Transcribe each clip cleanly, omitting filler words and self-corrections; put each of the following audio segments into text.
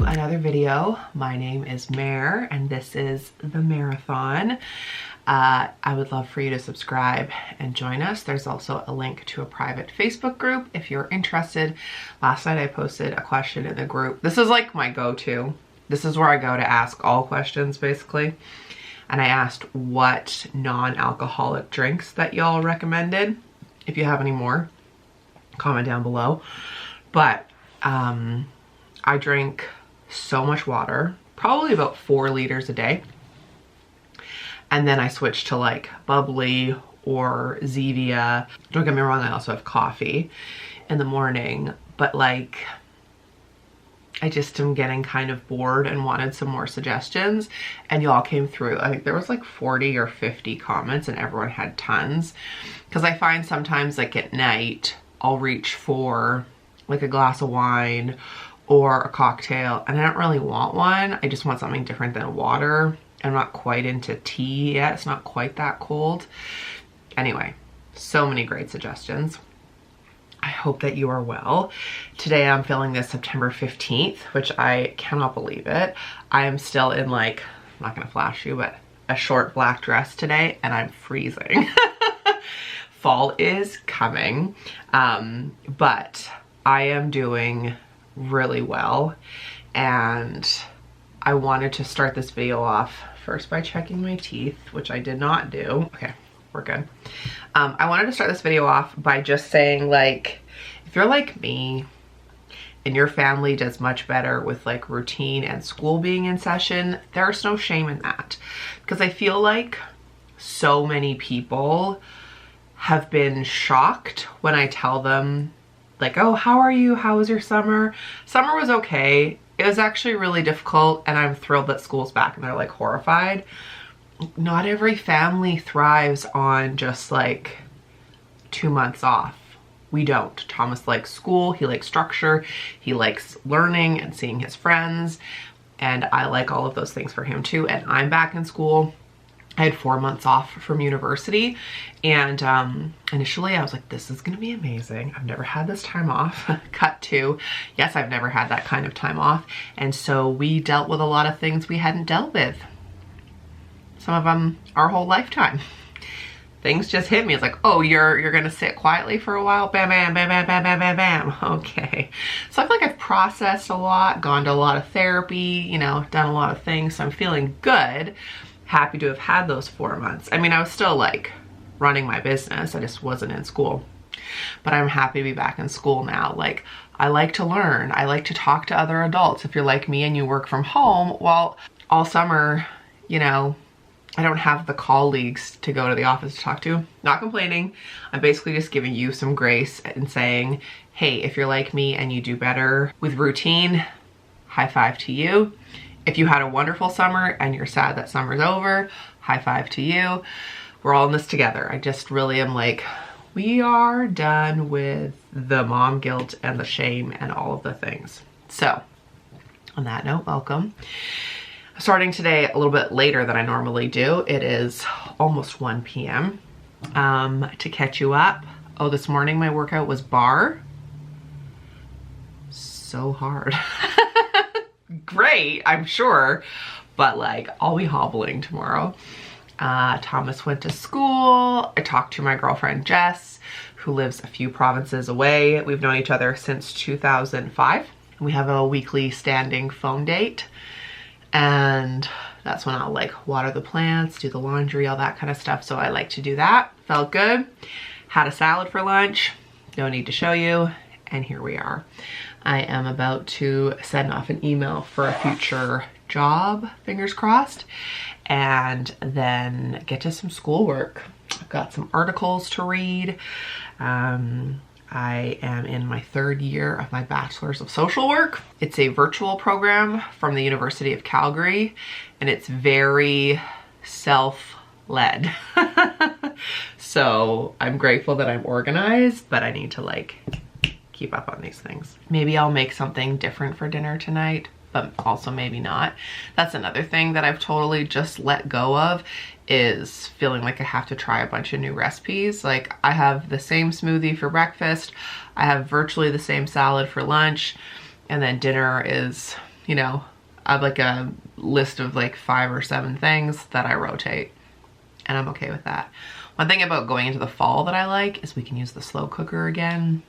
another video. My name is Mare and this is the marathon. I would love for you to subscribe and join us. There's also a link to a private Facebook group if you're interested. Last night I posted a question in the group. This is like my go-to. This is where I go to ask all questions basically. And I asked what non-alcoholic drinks that y'all recommended. If you have any more, comment down below. But I drink so much water, probably about 4 liters a day. And then I switched to like bubbly or Zevia. Don't get me wrong, I also have coffee in the morning, but like I just am getting kind of bored and wanted some more suggestions, and y'all came through. I think there was like 40 or 50 comments and everyone had tons. Because I find sometimes like at night, I'll reach for like a glass of wine or a cocktail and I don't really want one. I just want something different than water. I'm not quite into tea yet. It's not quite that cold. Anyway, so many great suggestions. I hope that you are well. Today I'm filming this September 15th, which I cannot believe it. I am still in like, I'm not gonna flash you, but a short black dress today and I'm freezing. Fall is coming, but I am doing really well, and I wanted to start this video off first by checking my teeth, which I did not do. Okay, we're good. I wanted to start this video off by just saying, like, if you're like me and your family does much better with like routine and school being in session, there's no shame in that. Because I feel like so many people have been shocked when I tell them like, oh, how are you? How was your summer? Summer was okay. It was actually really difficult and I'm thrilled that school's back, and they're like horrified. Not every family thrives on just like 2 months off. We don't. Thomas likes school, he likes structure, he likes learning and seeing his friends, and I like all of those things for him too. And I'm back in school. I had 4 months off from university, and initially I was like, this is gonna be amazing. I've never had this time off. Cut to, yes, I've never had that kind of time off. And so we dealt with a lot of things we hadn't dealt with. Some of them our whole lifetime. Things just hit me. It's like, oh, you're gonna sit quietly for a while? Bam, bam, bam, bam, bam, bam, bam, bam. Okay. So I feel like I've processed a lot, gone to a lot of therapy, you know, done a lot of things. So I'm feeling good. Happy to have had those 4 months. I mean, I was still like running my business. I just wasn't in school. But I'm happy to be back in school now. Like, I like to learn. I like to talk to other adults. If you're like me and you work from home, well, all summer, you know, I don't have the colleagues to go to the office to talk to. Not complaining. I'm basically just giving you some grace and saying, hey, if you're like me and you do better with routine, high five to you. If you had a wonderful summer and you're sad that summer's over, high five to you. We're all in this together. I just really am like, we are done with the mom guilt and the shame and all of the things. So on that note, welcome. Starting today a little bit later than I normally do. It is almost 1 p.m. To catch you up. Oh, this morning my workout was bar. So hard. Great, I'm sure, but like I'll be hobbling tomorrow. Thomas went to school. I talked to my girlfriend Jess, who lives a few provinces away. We've known each other since 2005. And we have a weekly standing phone date, and that's when I'll like water the plants, do the laundry, all that kind of stuff. So I like to do that. Felt good. Had a salad for lunch. No need to show you. And here we are. I am about to send off an email for a future job, fingers crossed, and then get to some schoolwork. I've got some articles to read. I am in my 3rd year of my Bachelor's of Social Work. It's a virtual program from the University of Calgary, and it's very self-led. So I'm grateful that I'm organized, but I need to like keep up on these things. Maybe I'll make something different for dinner tonight, but also maybe not. That's another thing that I've totally just let go of, is feeling like I have to try a bunch of new recipes. Like, I have the same smoothie for breakfast, I have virtually the same salad for lunch, and then dinner is, you know, I have like a list of like 5 or 7 things that I rotate, and I'm okay with that. One thing about going into the fall that I like is we can use the slow cooker again.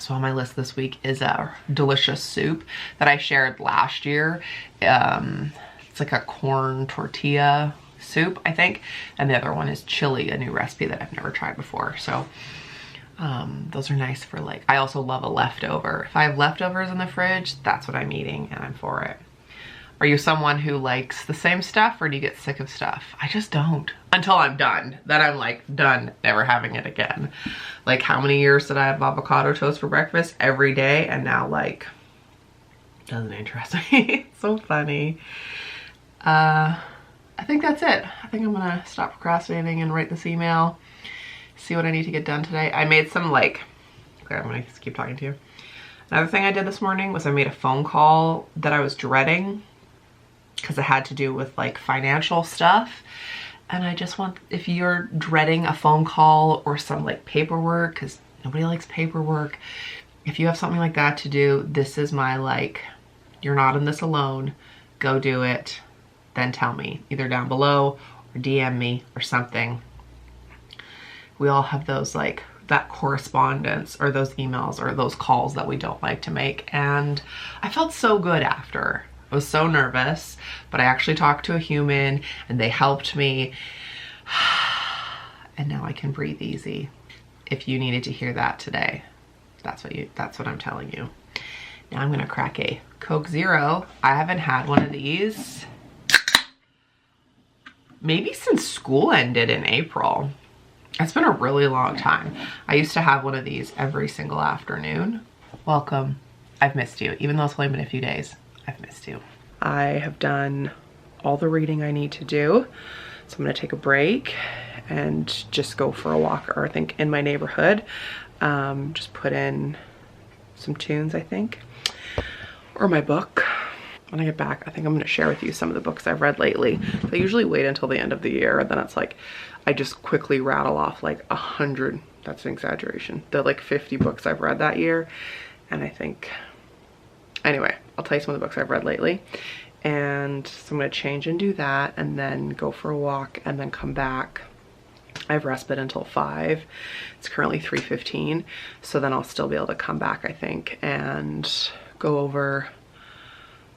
So on my list this week is a delicious soup that I shared last year. It's like a corn tortilla soup, I think. And the other one is chili, a new recipe that I've never tried before. So those are nice for like, I also love a leftover. If I have leftovers in the fridge, that's what I'm eating and I'm for it. Are you someone who likes the same stuff, or do you get sick of stuff? I just don't. Until I'm done. Then I'm like done, never having it again. Like how many years did I have avocado toast for breakfast every day, and now like, doesn't interest me. It's so funny. I think that's it. I think I'm gonna stop procrastinating and write this email. See what I need to get done today. I made some like, okay, I'm gonna just keep talking to you. Another thing I did this morning was I made a phone call that I was dreading because it had to do with like financial stuff. And I just want, if you're dreading a phone call or some like paperwork, because nobody likes paperwork, if you have something like that to do, this is my like, you're not in this alone, go do it, then tell me, either down below or DM me or something. We all have those like, that correspondence or those emails or those calls that we don't like to make. And I felt so good after. I was so nervous, but I actually talked to a human and they helped me. And now I can breathe easy. If you needed to hear that today, that's what I'm telling you. Now I'm gonna crack a Coke Zero. I haven't had one of these maybe since school ended in April. It's been a really long time. I used to have one of these every single afternoon. Welcome. I've missed you. Even though it's only been a few days, I've missed you. I have done all the reading I need to do. So I'm gonna take a break and just go for a walk, or I think in my neighborhood. Just put in some tunes, I think, or my book. When I get back, I think I'm gonna share with you some of the books I've read lately. So I usually wait until the end of the year, and then it's like, I just quickly rattle off like 100, that's an exaggeration, the like 50 books I've read that year. And I think, anyway, I'll tell you some of the books I've read lately. And so I'm gonna change and do that, and then go for a walk, and then come back. I have respite until 5. It's currently 3:15. So then I'll still be able to come back, I think, and go over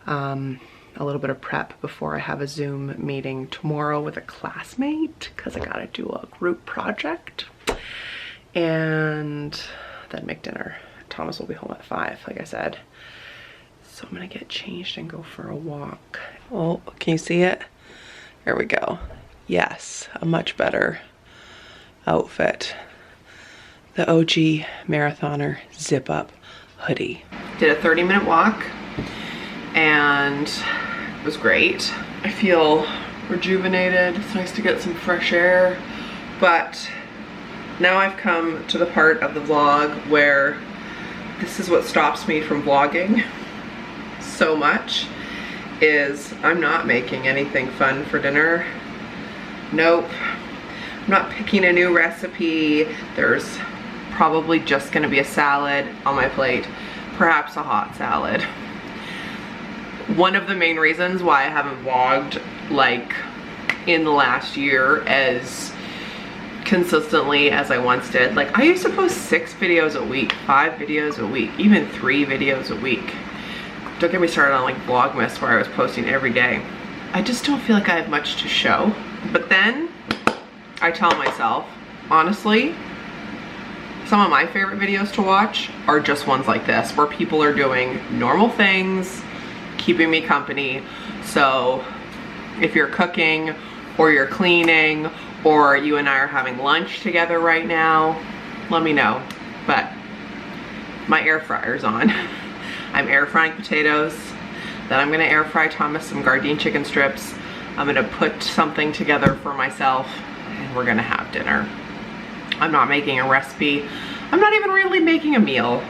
a little bit of prep before I have a Zoom meeting tomorrow with a classmate, because I gotta do a group project, and then make dinner. Thomas will be home at 5, like I said. So I'm gonna get changed and go for a walk. Oh, can you see it? There we go. Yes, a much better outfit. The OG marathoner zip up hoodie. Did a 30-minute walk and it was great. I feel rejuvenated. It's nice to get some fresh air. But now I've come to the part of the vlog where this is what stops me from vlogging so much, is I'm not making anything fun for dinner. Nope. I'm not picking a new recipe. There's probably just gonna be a salad on my plate, perhaps a hot salad. One of the main reasons why I haven't vlogged like in the last year as consistently as I once did. Like I used to post 6 videos a week, 5 videos a week, even 3 videos a week. Don't get me started on like Vlogmas where I was posting every day. I just don't feel like I have much to show. But then I tell myself, honestly, some of my favorite videos to watch are just ones like this, where people are doing normal things, keeping me company. So if you're cooking or you're cleaning or you and I are having lunch together right now, let me know. But my air fryer's on. I'm air frying potatoes. Then I'm gonna air fry Thomas some Gardein chicken strips. I'm gonna put something together for myself and we're gonna have dinner. I'm not making a recipe. I'm not even really making a meal.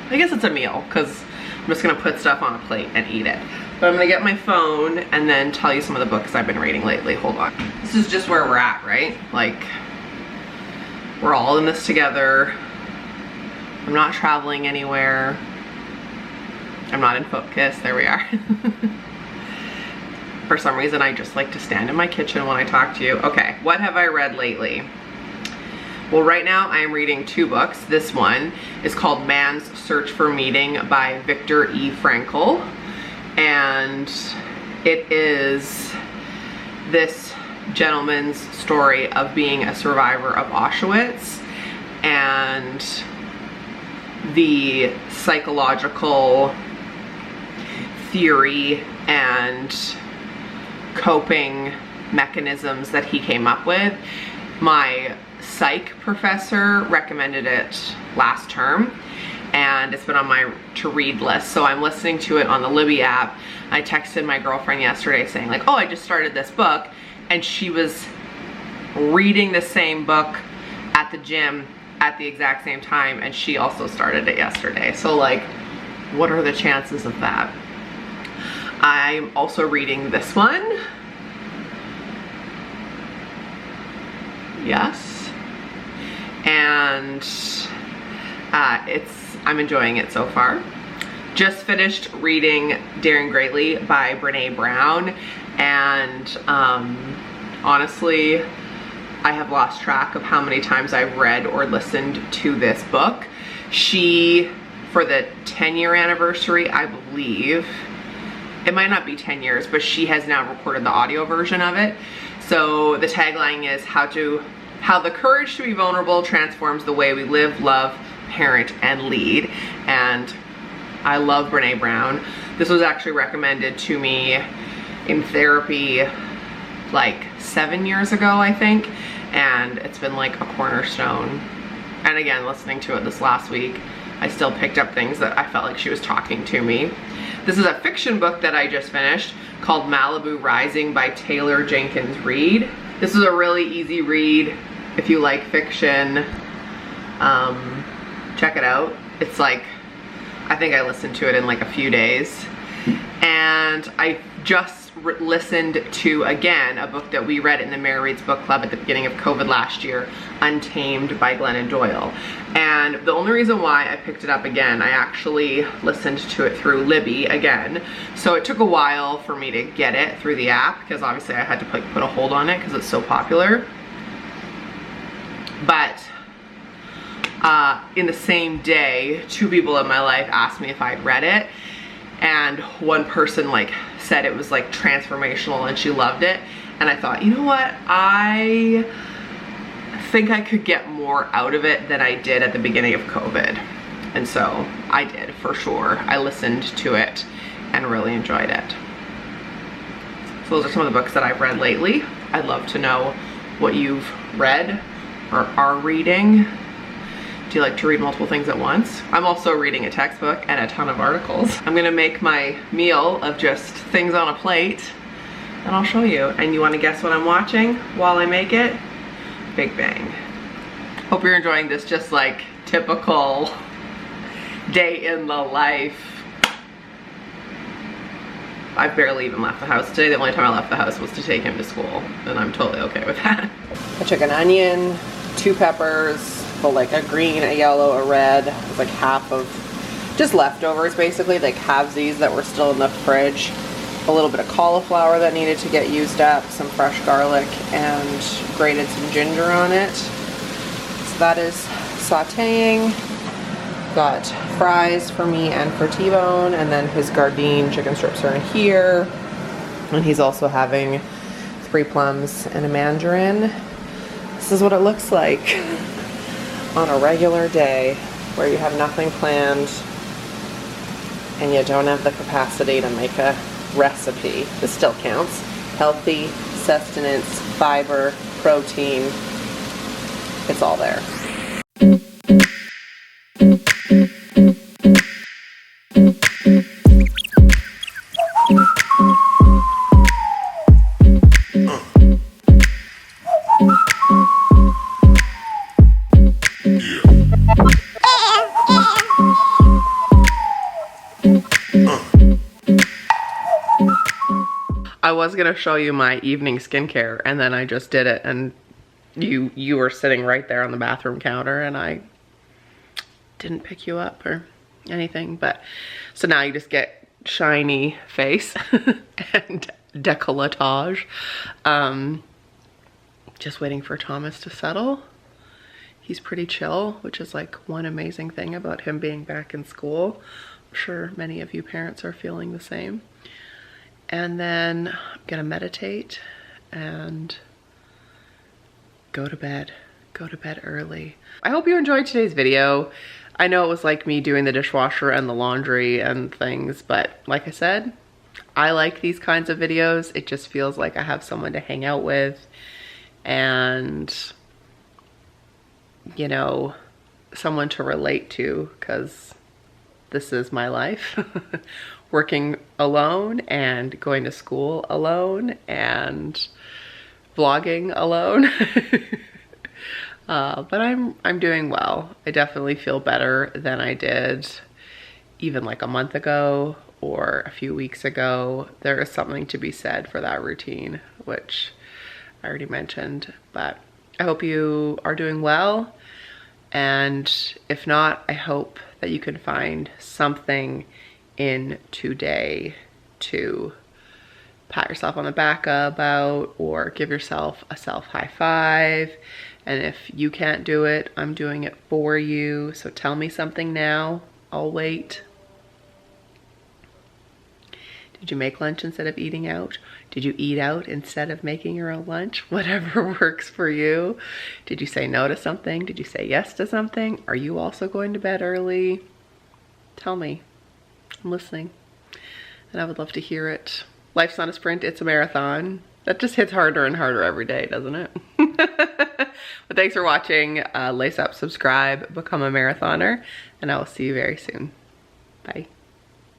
I guess it's a meal because I'm just gonna put stuff on a plate and eat it. But I'm gonna get my phone and then tell you some of the books I've been reading lately. Hold on. This is just where we're at, right? Like, we're all in this together. I'm not traveling anywhere. I'm not in focus. There we are. For some reason, I just like to stand in my kitchen when I talk to you. Okay, what have I read lately? Well, right now I am reading 2 books. This one is called Man's Search for Meaning by Viktor E. Frankl. And it is this gentleman's story of being a survivor of Auschwitz and the psychological theory and coping mechanisms that he came up with. My psych professor recommended it last term, and it's been on my to-read list, so I'm listening to it on the Libby app. I texted my girlfriend yesterday saying like, oh, I just started this book, and she was reading the same book at the gym at the exact same time, and she also started it yesterday. So like, what are the chances of that? I'm also reading this one. Yes. And I'm enjoying it so far. Just finished reading Daring Greatly by Brene Brown, and honestly, I have lost track of how many times I've read or listened to this book. She, for the 10-year anniversary, I believe, it might not be 10 years, but she has now recorded the audio version of it. So the tagline is how the courage to be vulnerable transforms the way we live, love, parent, and lead. And I love Brene Brown. This was actually recommended to me in therapy like 7 years ago, I think. And it's been like a cornerstone. And again, listening to it this last week, I still picked up things that I felt like she was talking to me. This is a fiction book that I just finished called Malibu Rising by Taylor Jenkins Reid. This is a really easy read if you like fiction. Check it out. It's like, I think I listened to it in like a few days. And I just listened to, again, a book that we read in the Mary Reads Book Club at the beginning of COVID last year, Untamed by Glennon Doyle. And the only reason why I picked it up again, I actually listened to it through Libby again. So it took a while for me to get it through the app, because obviously I had to put a hold on it because it's so popular. But in the same day, 2 people in my life asked me if I'd read it, and one person like said it was like transformational and she loved it, and I thought, you know what, I think I could get more out of it than I did at the beginning of COVID. And so I did, for sure. I listened to it and really enjoyed it. So those are some of the books that I've read lately. I'd love to know what you've read or are reading. Do you like to read multiple things at once? I'm also reading a textbook and a ton of articles. I'm gonna make my meal of just things on a plate, and I'll show you. And you wanna guess what I'm watching while I make it? Big Bang. Hope you're enjoying this just like typical day in the life. I barely even left the house today. The only time I left the house was to take him to school, and I'm totally okay with that. I took an onion, 2 peppers, like a green, a yellow, a red. It's like half of just leftovers, basically, like halvesies that were still in the fridge. A little bit of cauliflower that needed to get used up, some fresh garlic, and grated some ginger on it. So that is sauteing. Got fries for me and for T-Bone, and then his Gardein chicken strips are in here. And he's also having 3 plums and a mandarin. This is what it looks like on a regular day where you have nothing planned and you don't have the capacity to make a recipe. This still counts. Healthy, sustenance, fiber, protein, it's all there. I was gonna show you my evening skincare, and then I just did it, and you were sitting right there on the bathroom counter, and I didn't pick you up or anything. But so now you just get shiny face and décolletage. Just waiting for Thomas to settle. He's pretty chill, which is like one amazing thing about him being back in school. I'm sure many of you parents are feeling the same. And then I'm gonna meditate and go to bed early. I hope you enjoyed today's video. I know it was like me doing the dishwasher and the laundry and things, but like I said, I like these kinds of videos. It just feels like I have someone to hang out with and, you know, someone to relate to, because this is my life. Working alone and going to school alone and vlogging alone. But I'm doing well. I definitely feel better than I did even like a month ago or a few weeks ago. There is something to be said for that routine, which I already mentioned, but I hope you are doing well. And if not, I hope that you can find something in today to pat yourself on the back about, or give yourself a self high five. And if you can't do it, I'm doing it for you. So tell me something now. I'll wait. Did you make lunch instead of eating out? Did you eat out instead of making your own lunch? Whatever works for you. Did you say no to something? Did you say yes to something? Are you also going to bed early? Tell me. I'm listening. And I would love to hear it. Life's not a sprint, it's a marathon. That just hits harder and harder every day, doesn't it? But thanks for watching. Lace up, subscribe, become a marathoner, and I will see you very soon. Bye.